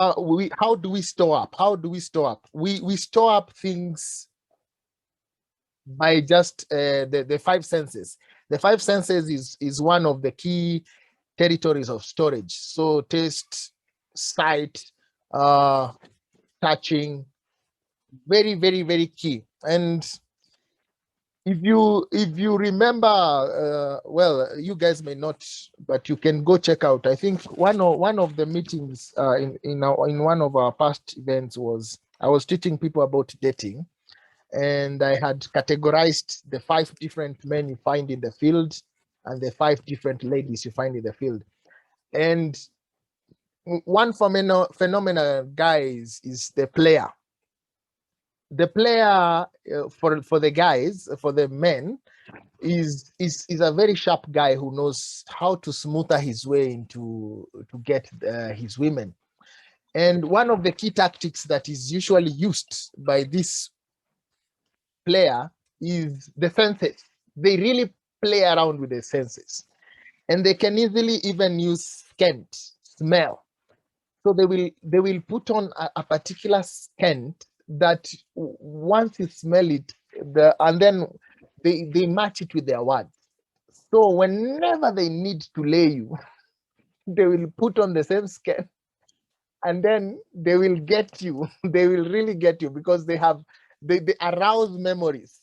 how do we store up? How do we store up? We store up things by just the five senses. The five senses is one of the key territories of storage. So taste, sight, uh, touching, very, very, very key. And if you remember, well, you guys may not, but you can go check out. I think one of the meetings in one of our past events was I was teaching people about dating, and I had categorized the 5 different men you find in the field and the 5 different ladies you find in the field. And one phenomenal guys is the player. The player for the guys, for the men, is a very sharp guy who knows how to smoother his way into to get his women. And one of the key tactics that is usually used by this player is the senses. They really play around with the senses, and they can easily even use scent, smell. So they will put on a particular scent that once you smell it, and then they match it with their words. So whenever they need to lay you, they will put on the same scent, and then they will get you. They will really get you because they arouse memories,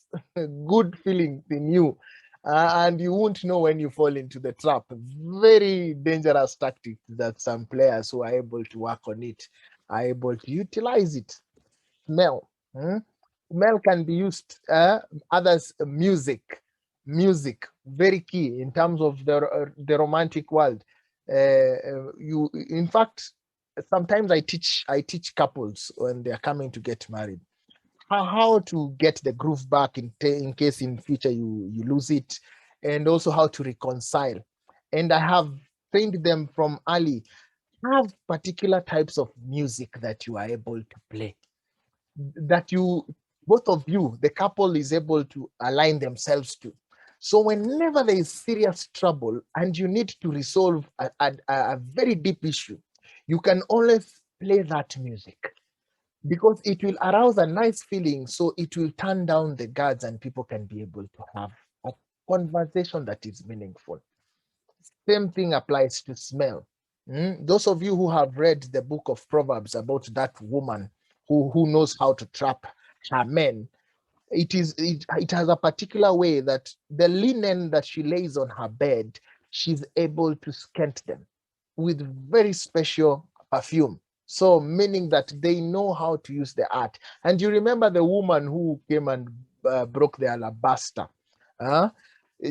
good feelings in you, and you won't know when you fall into the trap. Very dangerous tactic that some players who are able to work on it are able to utilize it. Smell. Smell can be used. Others, music, very key in terms of the romantic world. You, in fact, sometimes I teach couples when they are coming to get married how to get the groove back in case in future you lose it, and also how to reconcile. And I have trained them from early. Have particular types of music that you are able to play, that you both of you, the couple, is able to align themselves to. So whenever there is serious trouble and you need to resolve a very deep issue, you can always play that music because it will arouse a nice feeling. So it will turn down the guards and people can be able to have a conversation that is meaningful. Same thing applies to smell. Those of you who have read the book of Proverbs about that woman who knows how to trap her men, it has a particular way that the linen that she lays on her bed, she's able to scent them with very special perfume. So meaning that they know how to use the art. And you remember the woman who came and broke the alabaster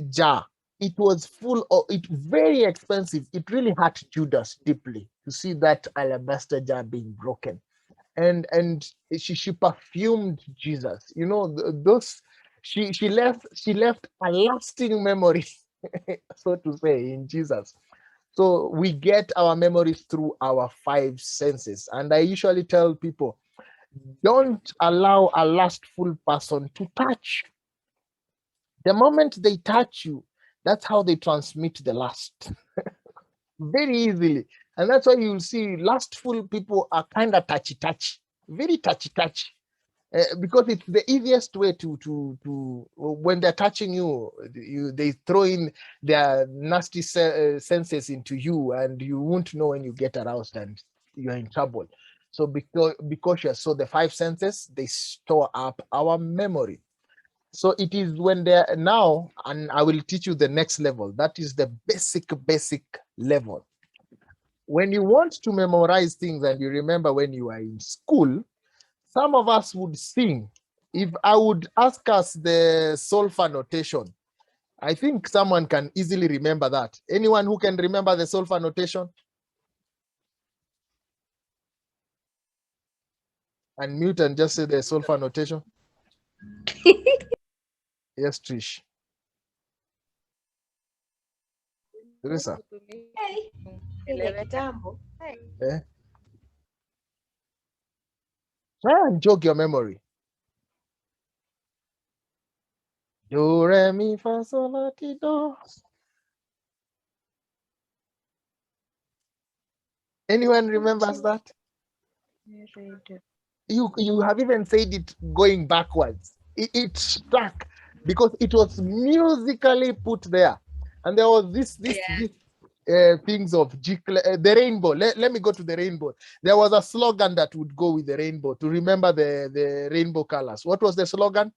jar. It was full of it, very expensive. It really hurt Judas deeply to see that alabaster jar being broken. And she perfumed Jesus. Those she left a lasting memory, so to say, in Jesus. So we get our memories through our 5 senses. And I usually tell people, don't allow a lustful person to touch. The moment they touch you, that's how they transmit the lust very easily. And that's why you'll see lustful people are kind of touchy, very touchy. Because it's the easiest way to when they're touching you, they throw in their nasty senses into you, and you won't know when you get aroused and you're in trouble. So be cautious. So the 5 senses, they store up our memory. So it is when they're now, and I will teach you the next level. That is the basic level. When you want to memorize things and you remember when you are in school, some of us would sing. If I would ask us the solfa notation, I think someone can easily remember that. Anyone who can remember the solfa notation? Unmute and just say the solfa notation. Yes, Trish. Teresa. Eh? Try and jog your memory. Do, re, mi, fa, sol, la, ti, do. Anyone remembers that? You have even said it going backwards. It stuck because it was musically put there, and there was this things of the rainbow. Let me go to the rainbow. There was a slogan that would go with the rainbow to remember the rainbow colors. What was the slogan?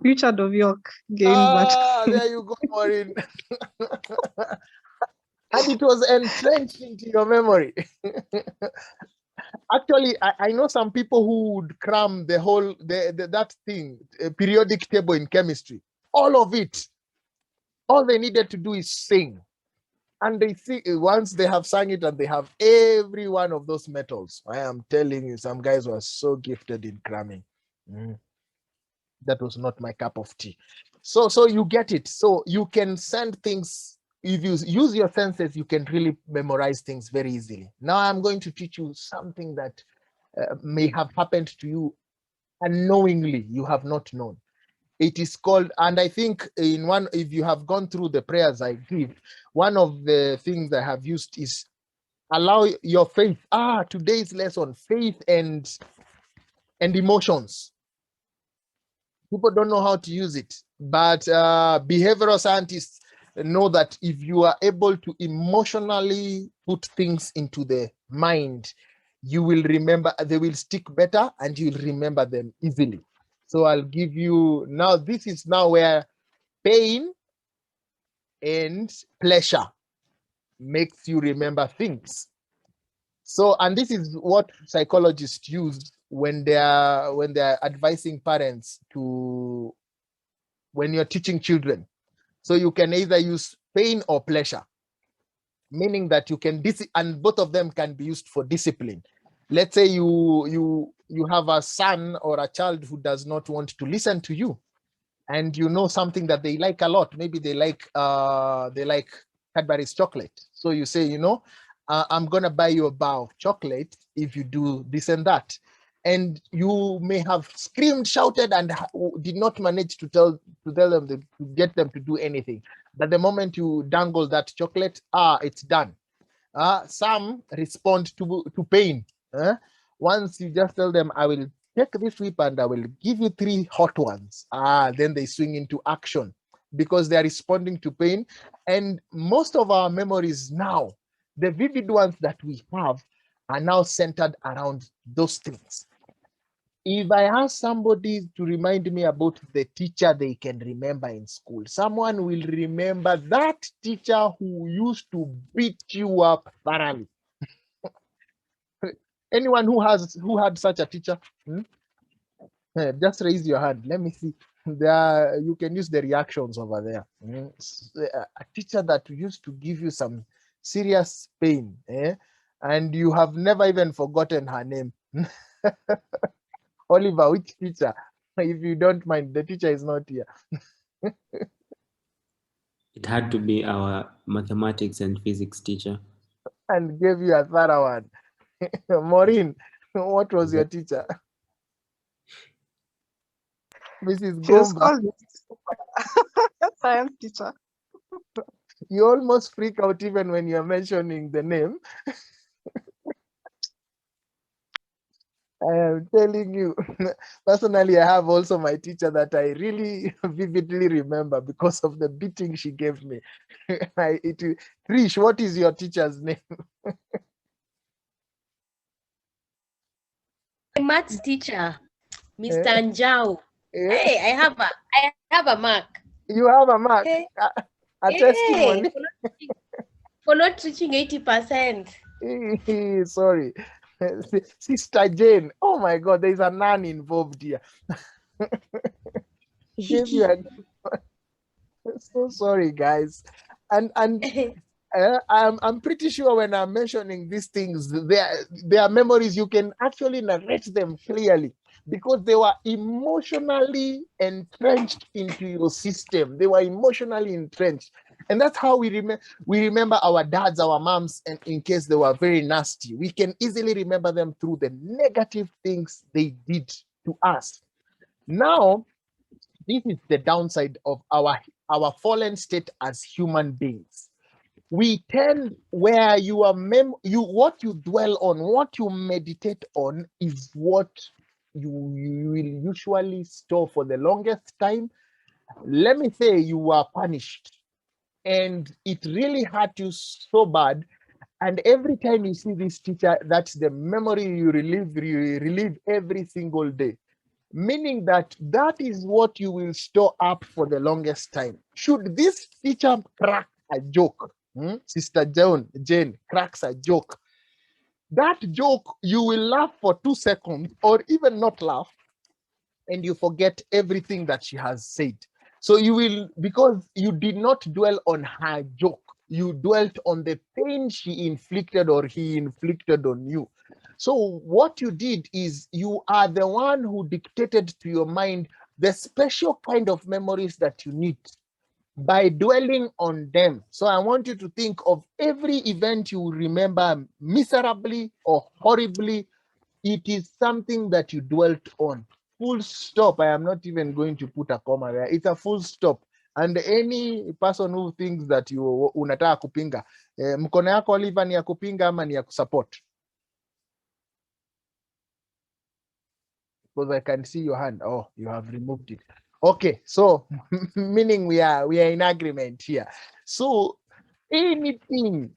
Richard of York gained that. There you go, Maureen. And it was entrenched into your memory. Actually, I know some people who would cram the whole that thing, periodic table in chemistry, all of it. All they needed to do is sing, and they see once they have sung it and they have every one of those metals. I am telling you, some guys were so gifted in cramming. That was not my cup of tea. So you get it. So you can send things. If you use your senses, you can really memorize things very easily. Now I'm going to teach you something that may have happened to you unknowingly, you have not known. It is called, and I think if you have gone through the prayers I give, one of the things I have used is allow your faith. Today's lesson, faith and emotions. People don't know how to use it, but behavioral scientists know that if you are able to emotionally put things into the mind, you will remember, they will stick better and you'll remember them easily. So I'll give you now, this is now where pain and pleasure makes you remember things. So, and this is what psychologists use when they're advising parents to, when you're teaching children. So you can either use pain or pleasure, meaning that you can and both of them can be used for discipline. Let's say you have a son or a child who does not want to listen to you, and you know something that they like a lot. Maybe they like Cadbury's chocolate. So you say, I'm gonna buy you a bar of chocolate if you do this and that. And you may have screamed, shouted, and did not manage to tell them to get them to do anything. But the moment you dangle that chocolate, it's done. Some respond to pain. Once you just tell them, I will take this whip and I will give you 3 hot ones. Then they swing into action because they are responding to pain. And most of our memories now, the vivid ones that we have, are now centered around those things. If I ask somebody to remind me about the teacher they can remember in school, someone will remember that teacher who used to beat you up thoroughly. Anyone who had such a teacher? Just raise your hand. Let me see. You can use the reactions over there. A teacher that used to give you some serious pain, and you have never even forgotten her name. Oliver, which teacher? If you don't mind, the teacher is not here. It had to be our mathematics and physics teacher. And gave you a thorough one. Maureen, what was your teacher? Mrs. Gomba. Science teacher. You almost freak out even when you're mentioning the name. I am telling you, personally, I have also my teacher that I really vividly remember because of the beating she gave me. Trish, what is your teacher's name? My maths teacher, Mr. Njau. Hey, I have a mark. You have a mark? A testimony? For not reaching 80%. Sorry. Sister Jane. Oh my God, there's a nun involved here. So sorry, guys. And I'm pretty sure when I'm mentioning these things, they are memories. You can actually narrate them clearly because they were emotionally entrenched into your system. They were emotionally entrenched. And that's how we remember our dads, our moms, and in case they were very nasty, we can easily remember them through the negative things they did to us. Now, this is the downside of our fallen state as human beings. we tend where you are what you dwell on, what you meditate on is what you will usually store for the longest time. Let me say you are punished and it really hurt you so bad, and every time you see this teacher, that's the memory you relive every single day, meaning that that is what you will store up for the longest time. Should this teacher crack a joke, Sister Jane cracks a joke, that joke you will laugh for 2 seconds or even not laugh, and you forget everything that she has said. So you will, because you did not dwell on her joke, you dwelt on the pain she inflicted or he inflicted on you. So what you did is you are the one who dictated to your mind the special kind of memories that you need by dwelling on them. So I want you to think of every event you remember miserably or horribly. It is something that you dwelt on. Full stop. I am not even going to put a comma there. It's a full stop. And any person who thinks that you unataka kupinga, mkono yako Oliver ni ya kupinga ama ni ya kusupport? Because I can see your hand. Oh, you have removed it. Okay, so meaning we are in agreement here. So anything,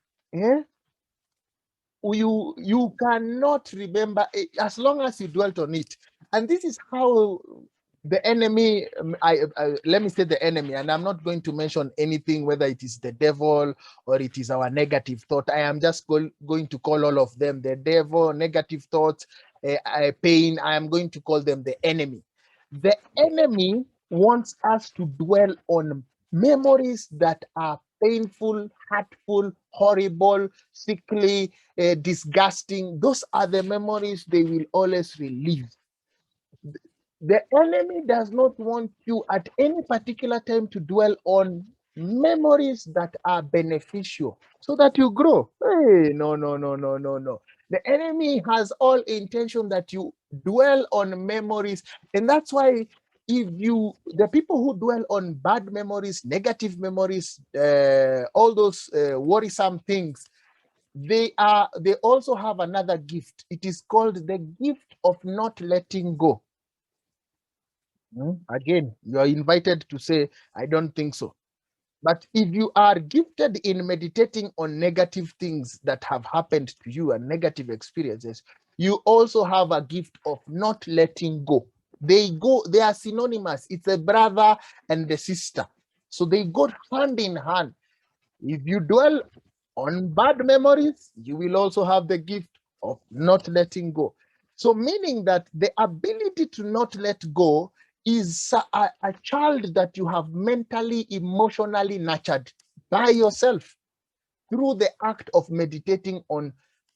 you cannot remember as long as you dwelt on it. And this is how the enemy, let me say the enemy, and I'm not going to mention anything, whether it is the devil or it is our negative thought. I am just going to call all of them the devil, negative thoughts, pain. I am going to call them the enemy. The enemy wants us to dwell on memories that are painful, hurtful, horrible, sickly, disgusting. Those are the memories they will always relive. The enemy does not want you at any particular time to dwell on memories that are beneficial so that you grow. Hey, no. The enemy has all intention that you dwell on memories. And that's why the people who dwell on bad memories, negative memories, all those worrisome things, they also have another gift. It is called the gift of not letting go. Again, you are invited to say, I don't think so. But if you are gifted in meditating on negative things that have happened to you and negative experiences, you also have a gift of not letting go. They are synonymous. It's a brother and a sister. So they go hand in hand. If you dwell on bad memories, you will also have the gift of not letting go. So meaning that the ability to not let go is a child that you have mentally, emotionally nurtured by yourself through the act of meditating on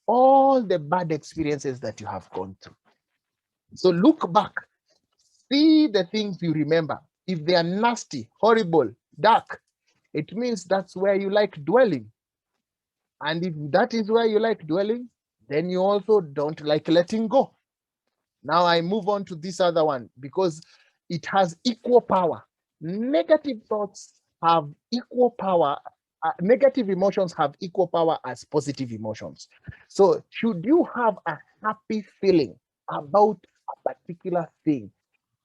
all the bad experiences that you have gone through. So look back, see the things you remember. If they are nasty, horrible, dark, it means that's where you like dwelling. And if that is where you like dwelling, then you also don't like letting go. Now I move on to this other one because it has equal power. Negative thoughts have equal power. Negative emotions have equal power as positive emotions. So should you have a happy feeling about a particular thing,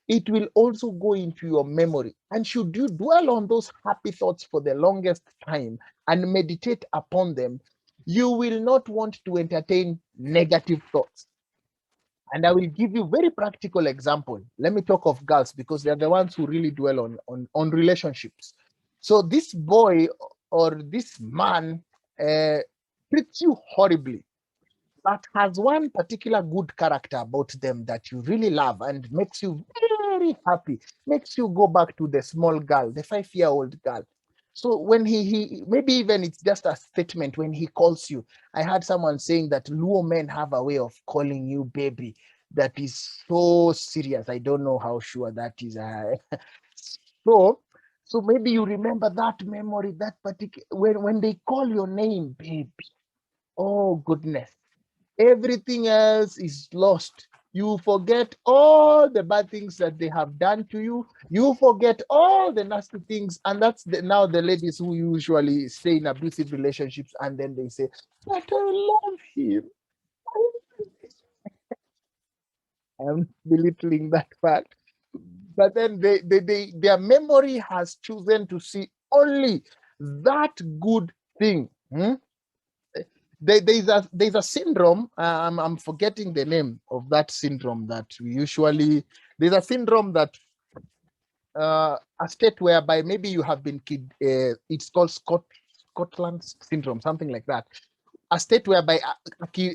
it will also go into your memory. And should you dwell on those happy thoughts for the longest time and meditate upon them, you will not want to entertain negative thoughts. And I will give you a very practical example. Let me talk of girls because they're the ones who really dwell on relationships. So this boy or this man treats you horribly, but has one particular good character about them that you really love and makes you very happy, makes you go back to the small girl, the 5-year-old girl. So when he maybe even it's just a statement when he calls you. I heard someone saying that Luo men have a way of calling you baby that is so serious. I don't know how sure that is. So maybe you remember that memory, that particular when they call your name, baby. Oh goodness. Everything else is lost. You forget all the bad things that they have done to you. You forget all the nasty things. And that's now the ladies who usually stay in abusive relationships, and then they say, but I love him. I'm belittling that fact. But then their memory has chosen to see only that good thing. There's a syndrome. I'm forgetting the name of that syndrome that we usually. There's a syndrome that a state whereby maybe you have been it's called Scotland syndrome, something like that. A state whereby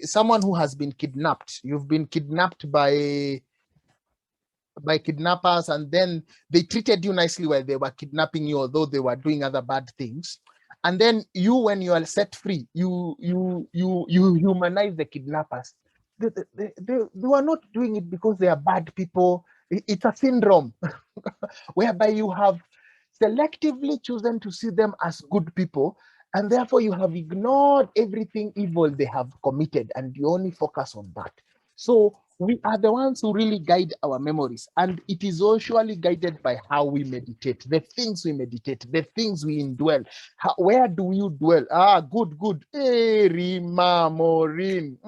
someone who has been kidnapped, you've been kidnapped by kidnappers, and then they treated you nicely while they were kidnapping you, although they were doing other bad things. And then you, when you are set free, you humanize the kidnappers. They were not doing it because they are bad people. It's a syndrome whereby you have selectively chosen to see them as good people, and therefore you have ignored everything evil they have committed, and you only focus on that. So we are the ones who really guide our memories, and it is usually guided by how we meditate, the things we meditate, the things we indwell. Where do you dwell? Good. Hey, Rima Maureen.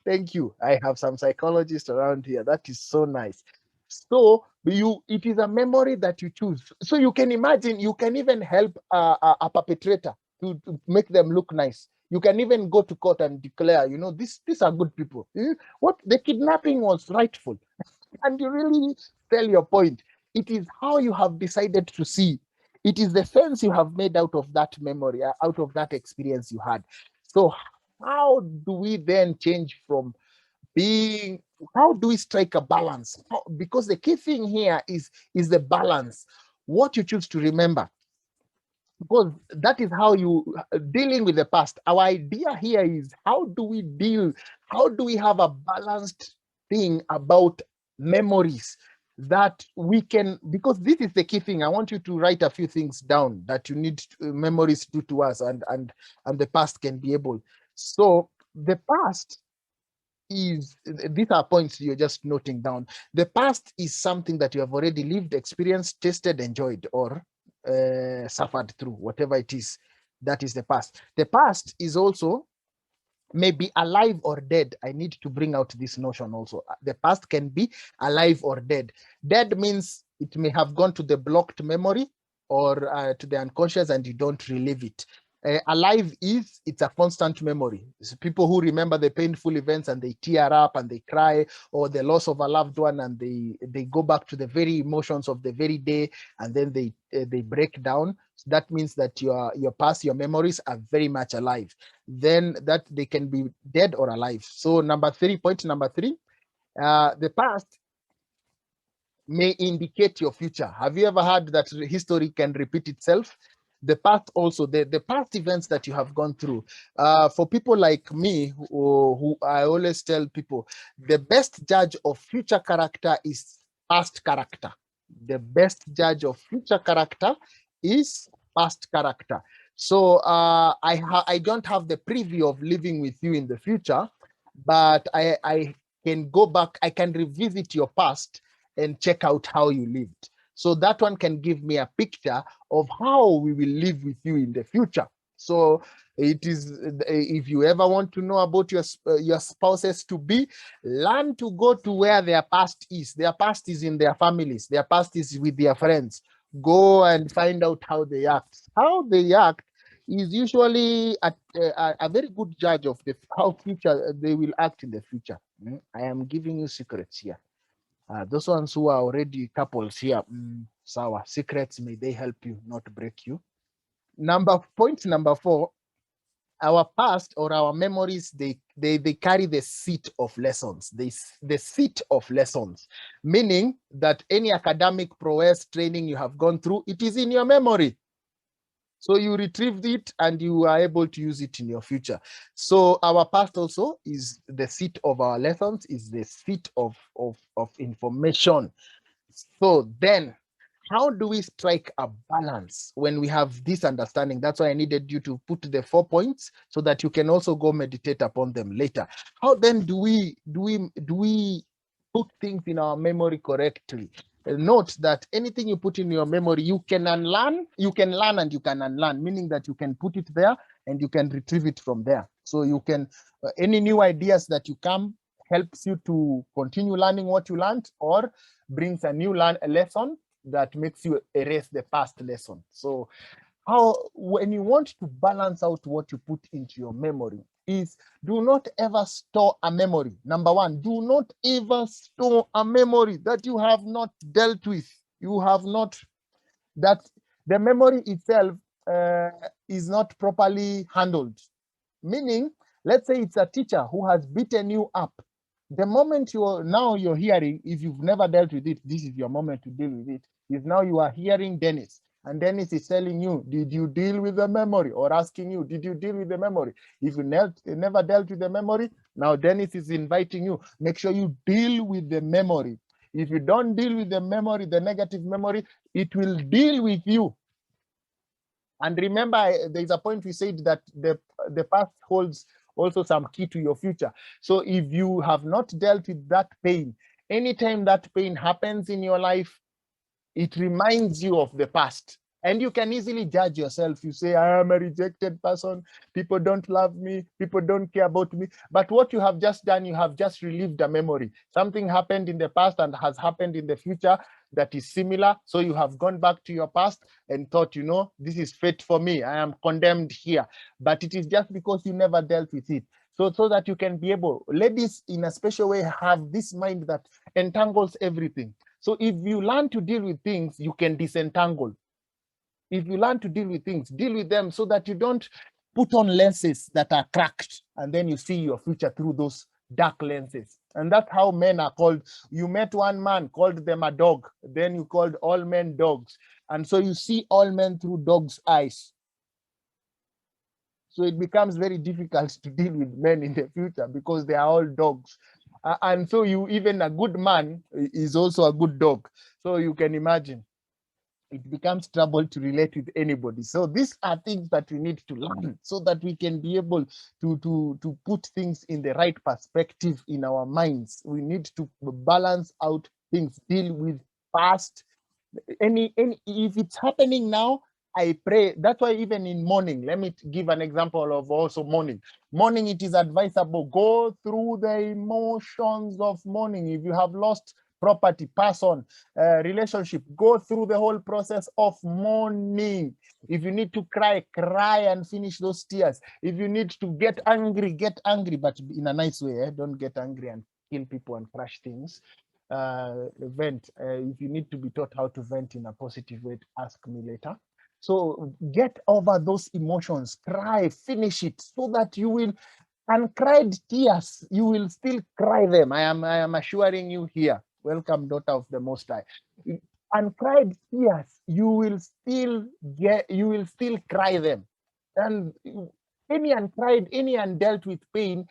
Thank you. I have some psychologists around here. That is so nice. So it is a memory that you choose. So you can imagine, you can even help a perpetrator to make them look nice. You can even go to court and declare, these are good people. What the kidnapping was rightful. And you really tell your point. It is how you have decided to see. It is the sense you have made out of that memory, out of that experience you had. So how do we then change from how do we strike a balance? Because the key thing here is the balance, what you choose to remember, because that is how you dealing with the past. Our idea here is how do we have a balanced thing about memories that we can, because this is the key thing. I want you to write a few things down that you need memories do to us, and the past can be able. So the past these are points you're just noting down. The past is something that you have already lived, experienced, tasted, enjoyed, or suffered through, whatever it is. That is the past. The past is also maybe alive or dead. I need to bring out this notion also. The past can be alive or dead. Dead means it may have gone to the blocked memory or to the unconscious, and you don't relive it. Alive it's a constant memory. It's people who remember the painful events and they tear up and they cry, or the loss of a loved one, and they go back to the very emotions of the very day, and then they break down. So that means that your past, your memories are very much alive. Then that they can be dead or alive. So point number three, the past may indicate your future. Have you ever heard that history can repeat itself? The past also, the past events that you have gone through. For people like me, who I always tell people, the best judge of future character is past character. The best judge of future character is past character. So I don't have the preview of living with you in the future, but I can go back, I can revisit your past and check out how you lived. So that one can give me a picture of how we will live with you in the future. So it is, if you ever want to know about your spouses to be, learn to go to where their past is. Their past is in their families. Their past is with their friends. Go and find out how they act. How they act is usually a very good judge of how future they will act in the future. I am giving you secrets here. Those ones who are already couples here, sour secrets, may they help you, not break you. Point number 4, our past or our memories, they carry the seat of lessons. The seat of lessons, meaning that any academic prowess training you have gone through, it is in your memory. So you retrieved it and you are able to use it in your future. So our past also is the seat of our lessons, is the seat of information. So then how do we strike a balance when we have this understanding? That's why I needed you to put the 4 points so that you can also go meditate upon them later. How then do we put things in our memory correctly? Note that anything you put in your memory, you can unlearn, you can learn and you can unlearn, meaning that you can put it there and you can retrieve it from there. So you can, any new ideas that you come helps you to continue learning what you learned, or brings a new lesson that makes you erase the past lesson. So how, when you want to balance out what you put into your memory, is do not ever store a memory. Number one, do not ever store a memory that you have not dealt with. You have not, that the memory itself is not properly handled. Meaning, let's say it's a teacher who has beaten you up. The moment you're hearing, if you've never dealt with it, this is your moment to deal with it, is now you are hearing Dennis. And Dennis is telling you, did you deal with the memory? Or asking you, did you deal with the memory? If you never dealt with the memory, now Dennis is inviting you, make sure you deal with the memory. If you don't deal with the memory, the negative memory, it will deal with you. And remember, there's a point we said that the past holds also some key to your future. So if you have not dealt with that pain, anytime that pain happens in your life, it reminds you of the past. And you can easily judge yourself. You say, I am a rejected person. People don't love me. People don't care about me. But what you have just done, you have just relived a memory. Something happened in the past and has happened in the future that is similar. So you have gone back to your past and thought, you know, this is fate for me. I am condemned here. But it is just because you never dealt with it. So that you can be able, ladies in a special way have this mind that entangles everything. So if you learn to deal with things, you can disentangle. If you learn to deal with things, deal with them so that you don't put on lenses that are cracked and then you see your future through those dark lenses. And that's how men are called. You met one man, called them a dog, then you called all men dogs. And so you see all men through dogs' eyes. So it becomes very difficult to deal with men in the future because they are all dogs. And so even a good man is also a good dog. So you can imagine, it becomes trouble to relate with anybody. So these are things that we need to learn so that we can be able to put things in the right perspective in our minds. We need to balance out things, deal with past. If it's happening now, I pray. That's why even in mourning, let me give an example of also mourning. Mourning, it is advisable, go through the emotions of mourning. If you have lost property, person, relationship, go through the whole process of mourning. If you need to cry, cry and finish those tears. If you need to get angry, but in a nice way. Don't get angry and kill people and crush things. Vent. If you need to be taught how to vent in a positive way, ask me later. So get over those emotions, cry, finish it, so that you will, uncried tears, you will still cry them. I am assuring you here. Welcome, daughter of the Most High. Uncried tears, you will still cry them. And any uncried, any undealt with pain,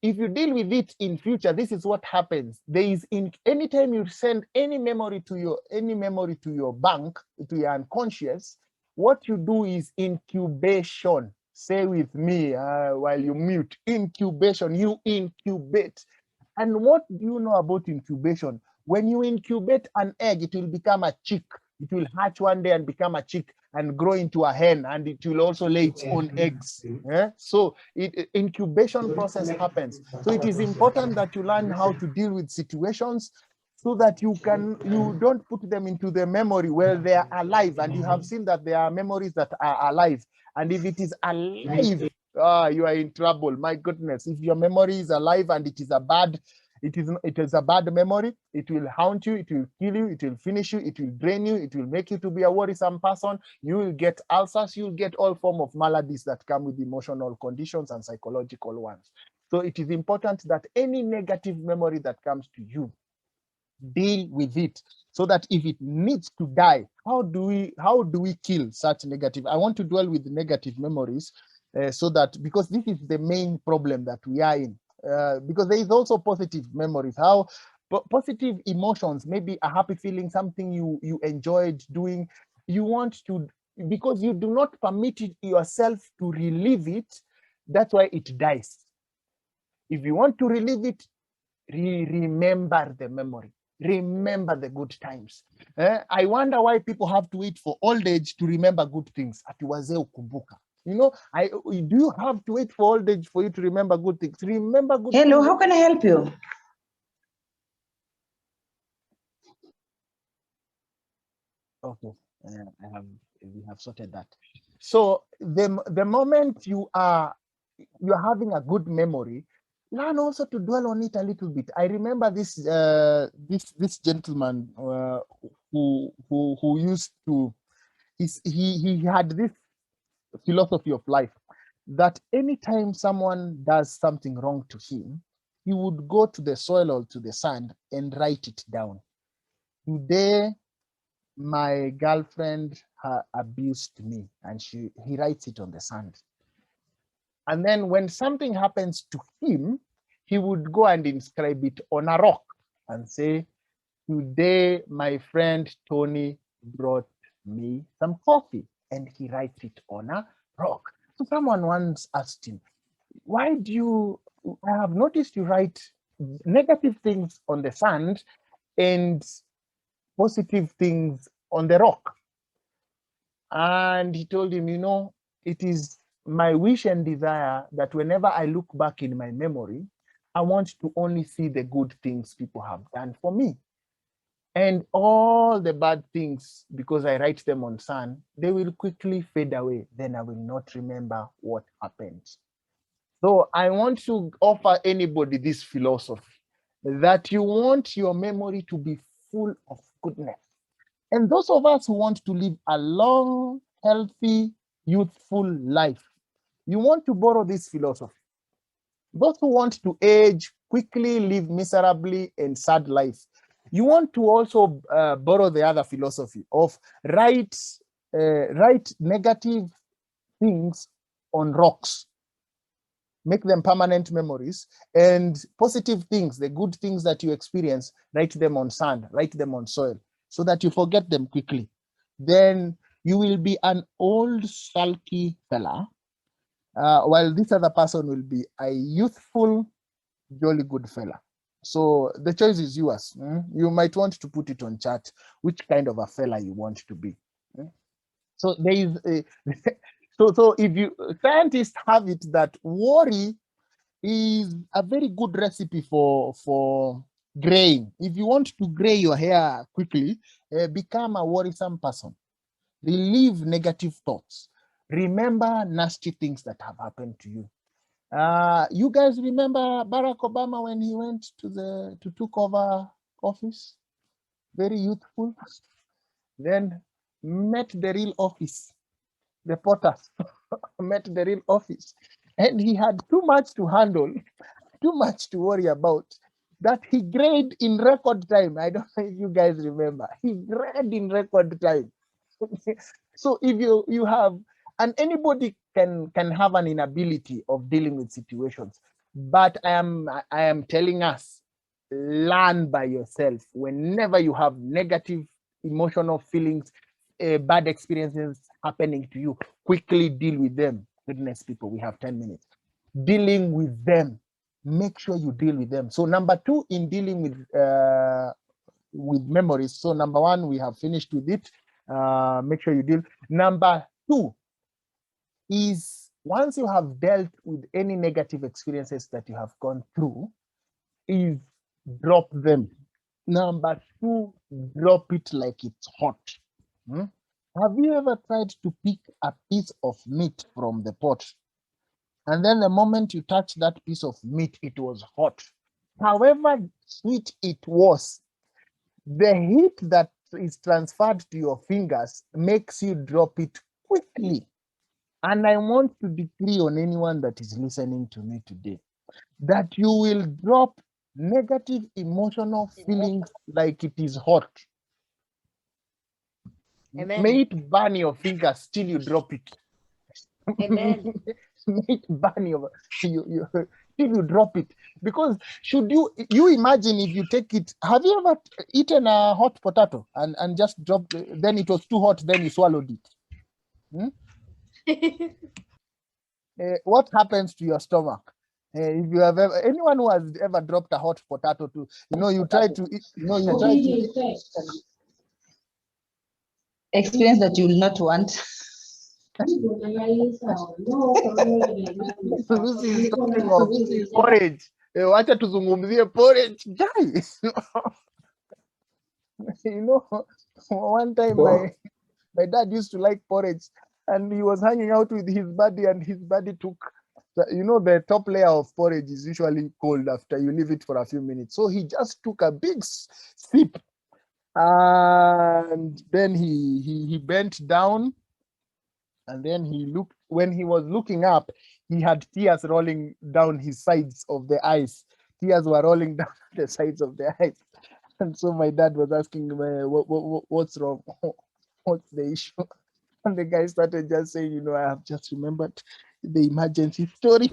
if you deal with it in future, this is what happens. There is anytime you send any memory to your bank, to your unconscious, what you do is incubation. Say with me while you mute, incubation, you incubate. And what do you know about incubation? When you incubate an egg, it will become a chick. It will hatch one day and become a chick and grow into a hen, and it will also lay its own eggs. So incubation process happens. So it is important that you learn how to deal with situations so that you don't put them into the memory where they are alive. And you have seen that there are memories that are alive. And if it is alive, you are in trouble. My goodness, if your memory is alive and it is a bad memory, it will haunt you, it will kill you, it will finish you, it will drain you, it will make you to be a worrisome person. You will get ulcers, you'll get all forms of maladies that come with emotional conditions and psychological ones. So it is important that any negative memory that comes to you, deal with it, so that if it needs to die, how do we kill such negative? I want to dwell with negative memories, so that, because this is the main problem that we are in. Because there is also positive memories. How positive emotions, maybe a happy feeling, something you enjoyed doing, you want to, because you do not permit yourself to relive it, that's why it dies. If you want to relive it, remember the memory, remember the good times. I wonder why people have to wait for old age to remember good things. Ati wazee ukumbuka. You know, do you have to wait for old age for you to remember good things? Remember good things. Hello, how can I help you? Okay, we have sorted that. So the moment you're having a good memory, learn also to dwell on it a little bit. I remember this gentleman who used to, he had this philosophy of life that anytime someone does something wrong to him, he would go to the soil or to the sand and write it down. Today, my girlfriend abused me, and he writes it on the sand. And then when something happens to him, he would go and inscribe it on a rock and say, today my friend Tony brought me some coffee, and he writes it on a rock. So someone once asked him, why do you, I have noticed you write negative things on the sand and positive things on the rock. And he told him, you know, it is my wish and desire that whenever I look back in my memory, I want to only see the good things people have done for me. And all the bad things, because I write them on sand, they will quickly fade away. Then I will not remember what happened. So I want to offer anybody this philosophy that you want your memory to be full of goodness. And those of us who want to live a long, healthy, youthful life, you want to borrow this philosophy. Those who want to age quickly, live miserably and sad life, you want to also borrow the other philosophy of write negative things on rocks, make them permanent memories, and positive things, the good things that you experience, write them on sand, write them on soil, so that you forget them quickly. Then you will be an old sulky fella, while this other person will be a youthful, jolly good fella. So the choice is yours. You might want to put it on chat which kind of a fella you want to be. So there is so if you, scientists have it that worry is a very good recipe for graying. If you want to gray your hair quickly, become a worrisome person. Relieve negative thoughts. Remember nasty things that have happened to you. You guys remember Barack Obama when he went to took over office? Very youthful. Then met the real office, the Potters. Met the real office, and he had too much to handle, too much to worry about, that he grayed in record time. I don't know if you guys remember. He grayed in record time. So if you have, and anybody can have an inability of dealing with situations, but I am telling us, learn by yourself. Whenever you have negative emotional feelings, bad experiences happening to you, quickly deal with them. Goodness, people, we have 10 minutes. Dealing with them, make sure you deal with them. So number 2 in dealing with memories. So number 1, we have finished with it. Make sure you deal. Number 2 is, once you have dealt with any negative experiences that you have gone through, is drop them. Number 2, drop it like it's hot. Have you ever tried to pick a piece of meat from the pot, and then the moment you touch that piece of meat, it was hot? However sweet it was, the heat that is transferred to your fingers makes you drop it quickly. And I want to decree on anyone that is listening to me today that you will drop negative emotional feelings like it is hot. Amen. May it burn your fingers till you drop it. Amen. May it burn till you drop it. Because should you imagine if you take it, have you ever eaten a hot potato and just dropped, then it was too hot, then you swallowed it? What happens to your stomach? If you have ever, anyone who has ever dropped a hot potato to, you try to eat, experience that you will not want. Lucy is talking of porridge. Wacha tuzungumzie porridge, guys. One time my dad used to like porridge, and he was hanging out with his buddy, and his buddy took the top layer of porridge is usually cold after you leave it for a few minutes. So he just took a big sip, and then he bent down, and then when he was looking up, he had tears rolling down his sides of the eyes. Tears were rolling down the sides of the eyes. And so my dad was asking him, what's wrong? What's the issue? And the guy started just saying, I have just remembered the emergency story.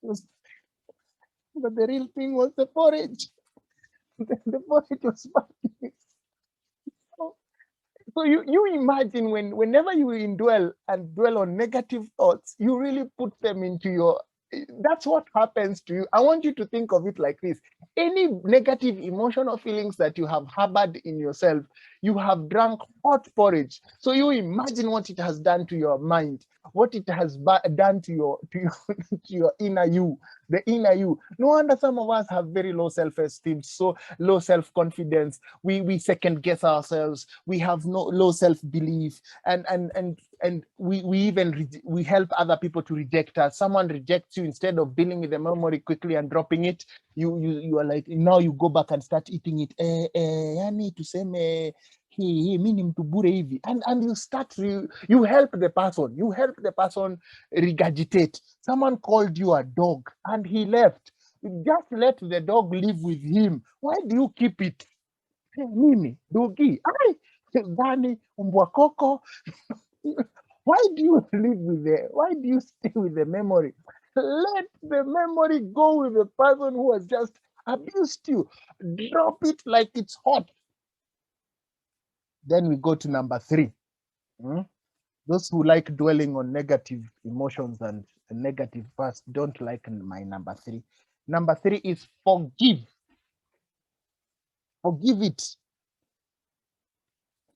But the real thing was the porridge. The porridge was bad. So you imagine whenever you dwell on negative thoughts, you really put them into that's what happens to you. I want you to think of it like this. Any negative emotional feelings that you have harbored in yourself, you have drunk hot porridge. So you imagine what it has done to your mind, what it has done to your inner you, the inner you. No wonder some of us have very low self-esteem, so low self-confidence. We second guess ourselves. We have no low self-belief, and we even we help other people to reject us. Someone rejects you, instead of dealing with the memory quickly and dropping it, you are like, now you go back and start eating it. Yani tuseme mi ni mtu bure hivi, and you start you help the person regurgitate. Someone called you a dog and he left. Just let the dog live with him. Why do you keep it? Mimi dogi, Dani umbwa koko. Why do you live why do you stay with the memory? Let the memory go with the person who has just abused you. Drop it like it's hot. Then we go to number 3. Those who like dwelling on negative emotions and negative past don't like my number 3. Number 3 is forgive. Forgive it.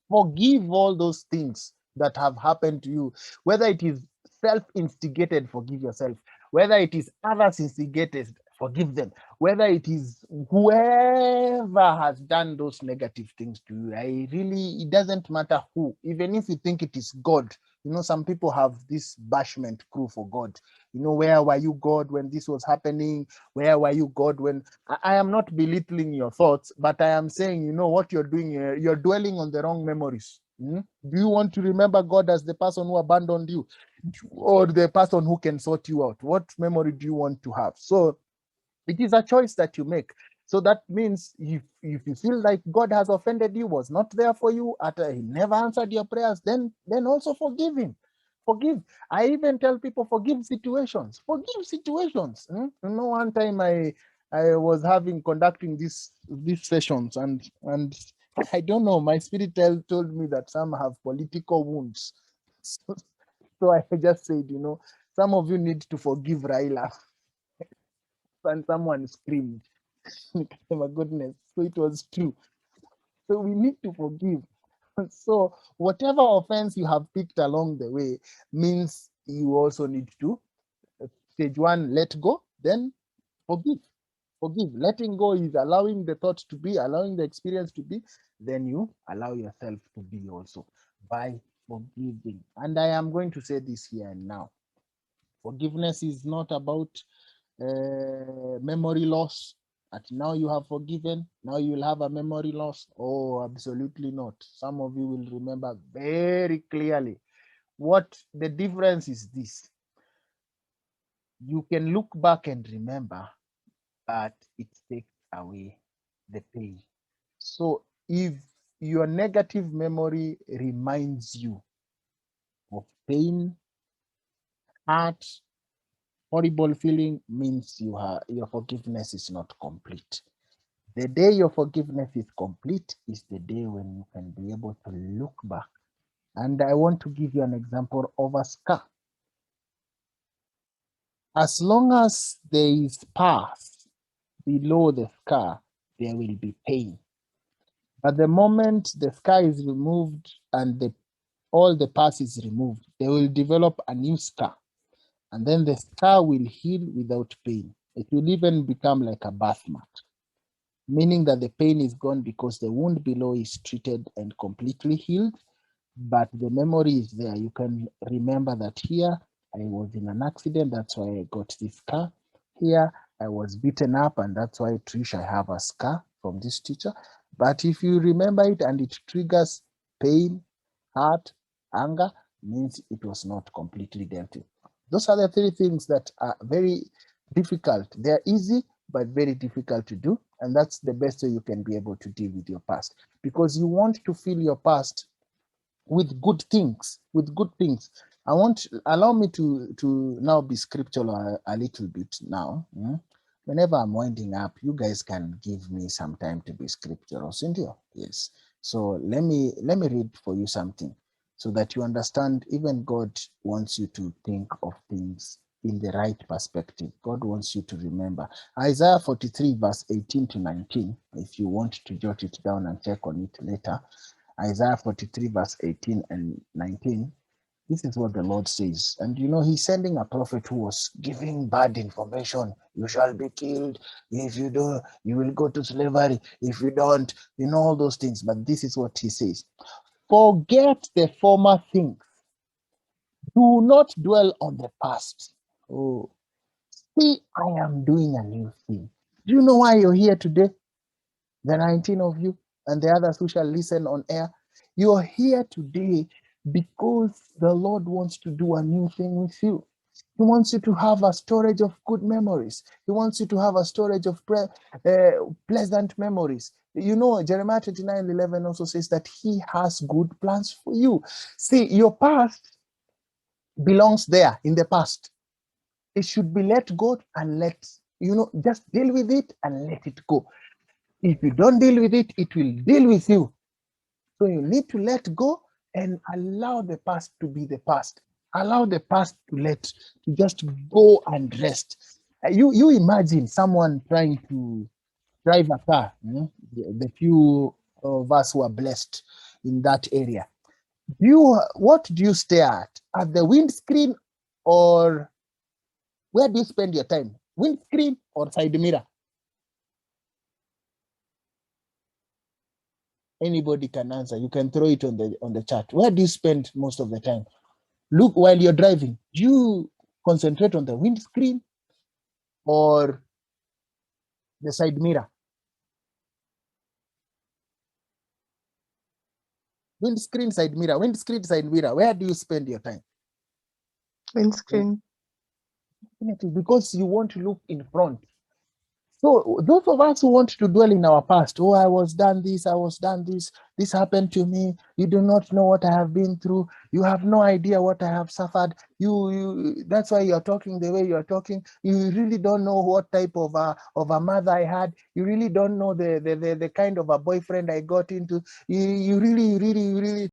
Forgive all those things that have happened to you. Whether it is self-instigated, forgive yourself. Whether it is others instigated, forgive them. Whether it is whoever has done those negative things to you, it doesn't matter who. Even if you think it is God, some people have this bashment crew for God. Where were you, God, when this was happening? Where were you, God, when... I am not belittling your thoughts, but I am saying, what you're doing here, you're dwelling on the wrong memories. Do you want to remember God as the person who abandoned you, or the person who can sort you out? What memory do you want to have? So it is a choice that you make. So that means if you feel like God has offended you, was not there for you, he never answered your prayers, then also forgive him. Forgive. I even tell people, forgive situations. Forgive situations. One time I was conducting these sessions, and I don't know, my spirit told me that some have political wounds. So I just said, some of you need to forgive Raila. And someone screamed. My goodness. So it was true. So we need to forgive. So whatever offense you have picked along the way means you also need to, stage 1, let go, then forgive. Forgive. Letting go is allowing the thought to be, allowing the experience to be, then you allow yourself to be also by forgiving. And I am going to say this here and now. Forgiveness is not about memory loss. That now you have forgiven, now you will have a memory loss. Oh, absolutely not. Some of you will remember very clearly. What the difference is this: you can look back and remember, but it takes away the pain. So if your negative memory reminds you of pain, hurt, horrible feeling, means your forgiveness is not complete. The day your forgiveness is complete is the day when you can be able to look back. And I want to give you an example of a scar. As long as there is pus below the scar, there will be pain. But the moment the scar is removed and all the pus is removed, they will develop a new scar. And then the scar will heal without pain. It will even become like a birthmark, meaning that the pain is gone because the wound below is treated and completely healed, but the memory is there. You can remember that here I was in an accident, that's why I got this scar. Here I was beaten up, and that's why, Trish, I have a scar from this teacher. But if you remember it and it triggers pain, hurt, anger, means it was not completely dealt with. Those are the three things that are very difficult. They're easy, but very difficult to do. And that's the best way you can be able to deal with your past, because you want to fill your past with good things, Allow me to now be scriptural a little bit now. Whenever I'm winding up, you guys can give me some time to be scriptural. Cynthia, yes. So let me read for you something so that you understand even God wants you to think of things in the right perspective. God wants you to remember. Isaiah 43 verse 18 to 19, if you want to jot it down and check on it later. Isaiah 43 verse 18 and 19. This is what the Lord says. And you know, he's sending a prophet who was giving bad information. You shall be killed. If you don't, you will go to slavery. If you don't, you know, all those things. But this is what he says. Forget the former things. Do not dwell on the past. Oh, see, I am doing a new thing. Do you know why you're here today? The 19 of you and the others who shall listen on air. You're here today because the Lord wants to do a new thing with you. He wants you to have a storage of good memories. He wants you to have a storage of pleasant memories. You know, Jeremiah 29:11 also says that he has good plans for you. See, your past belongs there in the past. It should be let go and just deal with it and let it go. If you don't deal with it, it will deal with you. So you need to let go and allow the past to be the past. Allow the past to just go and rest. You imagine someone trying to drive a car. The few of us who are blessed in that area. What do you stare at the windscreen, or where do you spend your time? Windscreen or side mirror? Anybody can answer. You can throw it on the chat. Where do you spend most of the time? Look, while you're driving, do you concentrate on the windscreen or the side mirror? Windscreen, side mirror. Windscreen, side mirror. Where do you spend your time? Windscreen. Because you want to look in front. So those of us who want to dwell in our past, I was done this, this happened to me. You do not know what I have been through. You have no idea what I have suffered. That's why you're talking the way you're talking. You really don't know what type of a mother I had. You really don't know the kind of a boyfriend I got into. You really